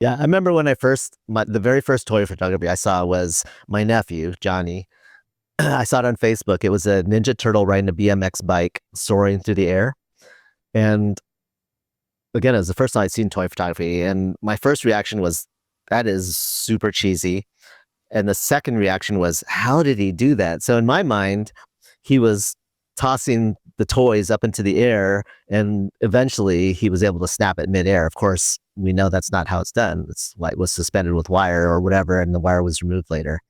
Yeah, I remember when the very first toy photography I saw was my nephew, Johnny. I saw it on Facebook. It was a Ninja Turtle riding a BMX bike soaring through the air. And again, it was the first time I'd seen toy photography. And my first reaction was, that is super cheesy. And the second reaction was, how did he do that? So in my mind, he was tossing the toys up into the air, and eventually he was able to snap it midair. Of course, we know that's not how it's done. It's like was suspended with wire or whatever, and the wire was removed later.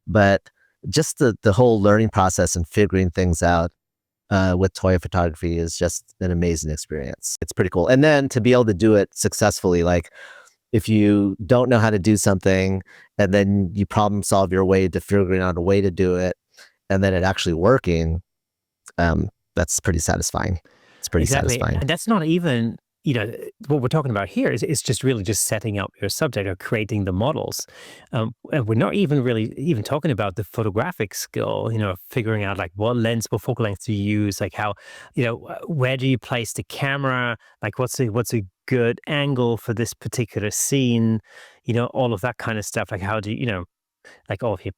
But just the whole learning process and figuring things out with toy photography is just an amazing experience. It's pretty cool. And then to be able to do it successfully, like if you don't know how to do something and then you problem solve your way to figuring out a way to do it and then it actually working, that's pretty satisfying. It's pretty satisfying. And that's not even, what we're talking about here is just really just setting up your subject or creating the models. And we're not even really even talking about the photographic skill, figuring out like what lens, what focal length do you use, like how, where do you place the camera, like what's a good angle for this particular scene, all of that kind of stuff. Like how do you, like all of your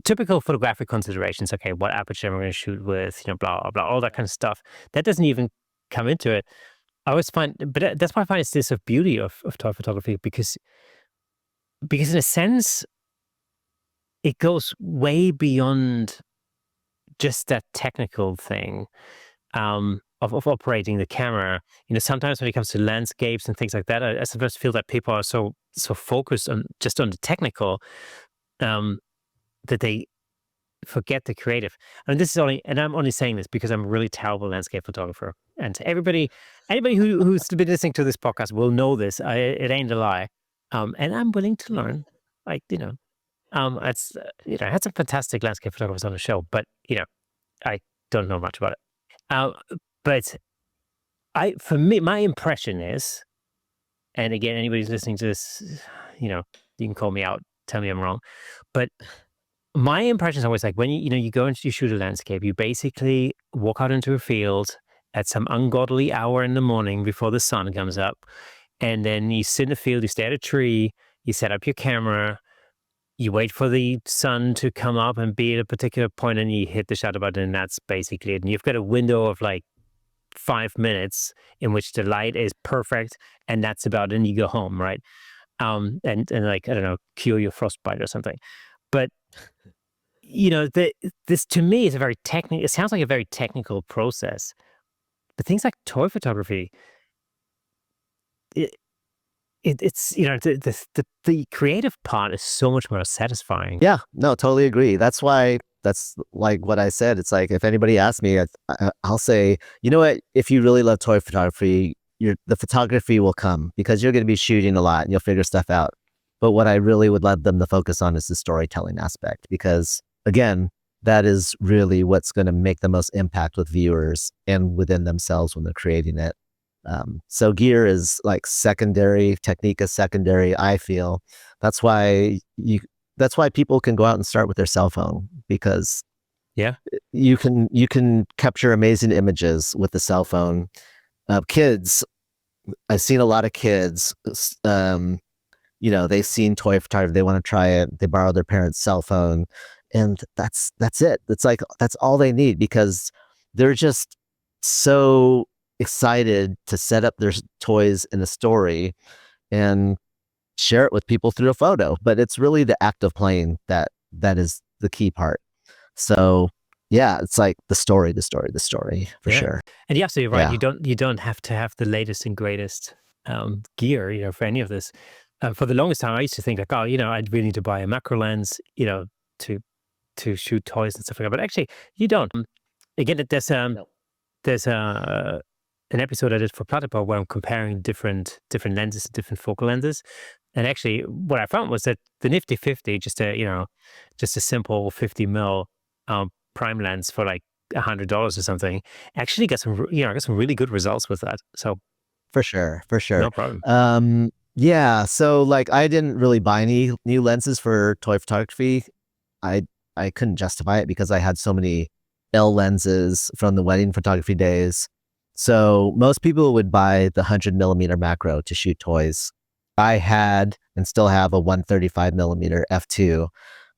typical photographic considerations. Okay, what aperture am I going to shoot with, blah, blah, blah, all that kind of stuff. That doesn't even come into it. I always find, but that's why I find it's this of beauty of toy photography because in a sense, it goes way beyond just that technical thing of operating the camera. Sometimes when it comes to landscapes and things like that, I sometimes feel that people are so focused on just on the technical that they forget the creative. And this is only, and I'm only saying this because I'm a really terrible landscape photographer. And anybody who's been listening to this podcast will know this. It ain't a lie. And I'm willing to learn. Like, it's, I had some fantastic landscape photographers on the show, but, I don't know much about it. But for me, my impression is, and again, anybody who's listening to this, you can call me out, tell me I'm wrong, but my impression is always like when you go and you shoot a landscape, you basically walk out into a field at some ungodly hour in the morning before the sun comes up, and then you sit in the field, you stare at a tree, you set up your camera, you wait for the sun to come up and be at a particular point, and you hit the shutter button, and that's basically it. And you've got a window of like 5 minutes in which the light is perfect, and that's about it, and you go home, right? And like, I don't know, cure your frostbite or something. But this to me is a very technical. It sounds like a very technical process, but things like toy photography, it's the creative part is so much more satisfying. Yeah, no, totally agree. That's why that's like what I said. It's like if anybody asks me, I'll say, you know what? If you really love toy photography, the photography will come because you're going to be shooting a lot and you'll figure stuff out. But what I really would love them to focus on is the storytelling aspect, because again, that is really what's going to make the most impact with viewers and within themselves when they're creating it. So gear is like secondary, technique is secondary, I feel. That's why people can go out and start with their cell phone, because you can capture amazing images with the cell phone. Kids, I've seen a lot of kids, they've seen toy photography, they want to try it, they borrow their parents' cell phone, and that's it. It's like that's all they need, because they're just so excited to set up their toys in a story and share it with people through a photo. But it's really the act of playing that is the key part. So yeah, it's like the story for sure. And you're absolutely right. Yeah. You don't have to have the latest and greatest gear, for any of this. For the longest time, I used to think like, I'd really need to buy a macro lens, to shoot toys and stuff like that. But actually, you don't. Again, there's an episode I did for Platypod where I'm comparing different lenses, different focal lenses. And actually, what I found was that the Nifty 50, just a simple 50 mil prime lens for like $100 or something, actually got some really good results with that. So For sure. no problem. Yeah, so like I didn't really buy any new lenses for toy photography. I couldn't justify it because I had so many L lenses from the wedding photography days. So most people would buy the 100 millimeter macro to shoot toys. I had and still have a 135 millimeter f2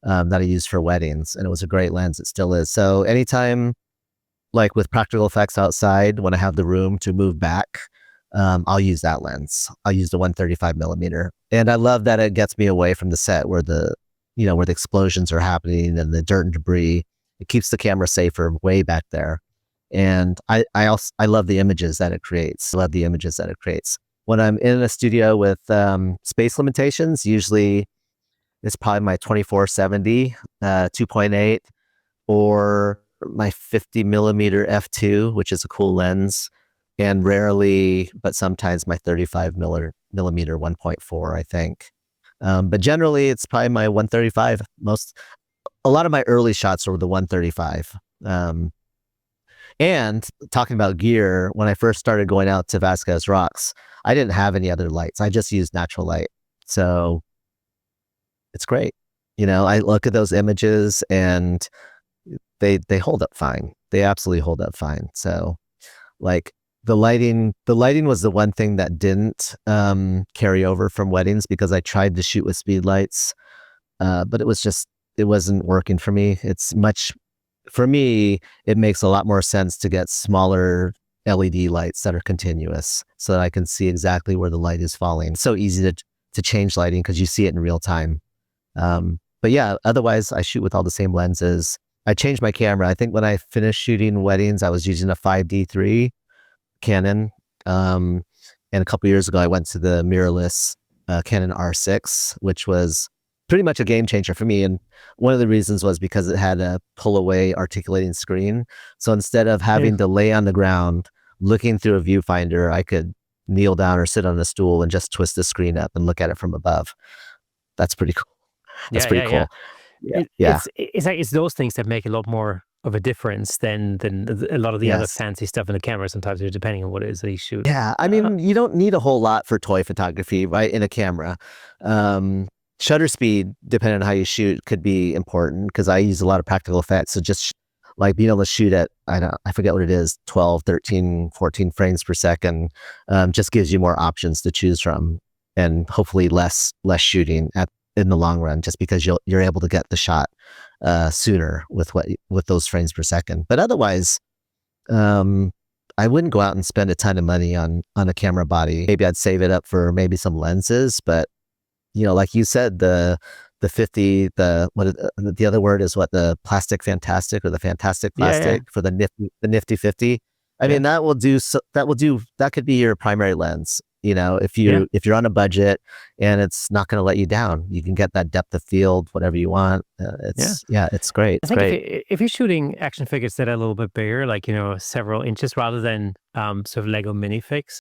that I use for weddings, and it was a great lens. It still is. So anytime, like with practical effects outside, when I have the room to move back, I'll use that lens. I'll use the 135 millimeter, and I love that it gets me away from the set where where the explosions are happening and the dirt and debris. It keeps the camera safer way back there, and I love the images that it creates. I love the images that it creates. When I'm in a studio with space limitations, usually it's probably my 2470 2.8 or my 50 millimeter f2, which is a cool lens, and rarely, but sometimes my 35 millimeter 1.4, I think. But generally, it's probably my 135. A lot of my early shots were the 135. And talking about gear, when I first started going out to Vasquez Rocks, I didn't have any other lights. I just used natural light. So it's great. I look at those images and they hold up fine. They absolutely hold up fine. So like the lighting was the one thing that didn't carry over from weddings, because I tried to shoot with speed lights, but it wasn't working for me. For me, it makes a lot more sense to get smaller LED lights that are continuous so that I can see exactly where the light is falling. It's so easy to change lighting because you see it in real time. But yeah, otherwise I shoot with all the same lenses. I changed my camera. I think when I finished shooting weddings, I was using a 5D3 Canon. And a couple years ago, I went to the mirrorless Canon R6, which was pretty much a game changer for me. And one of the reasons was because it had a pull away articulating screen. So instead of Yeah. having to lay on the ground, looking through a viewfinder, I could kneel down or sit on a stool and just twist the screen up and look at it from above. That's pretty cool. That's Yeah, pretty yeah, yeah. cool. Yeah. It's like it's those things that make a lot more of a difference than a lot of the other Yes. fancy stuff in the camera sometimes, depending on what it is that you shoot. Yeah. I Uh, mean, you don't need a whole lot for toy photography, right? In a camera. Shutter speed, depending on how you shoot, could be important because I use a lot of practical effects. So just like being able to shoot at, I forget what it is, 12, 13, 14 frames per second, just gives you more options to choose from, and hopefully less shooting in the long run, just because you're able to get the shot sooner with those frames per second. But otherwise, I wouldn't go out and spend a ton of money on a camera body. Maybe I'd save it up for maybe some lenses, but like you said, the 50, the other word is what, the plastic fantastic or the fantastic yeah, yeah, plastic for the nifty 50. I yeah, mean, that could be your primary lens. If yeah, you're on a budget and it's not going to let you down, you can get that depth of field, whatever you want. yeah. It's great. I It's think great. if you're shooting action figures that are a little bit bigger, like several inches, rather than sort of Lego minifigs,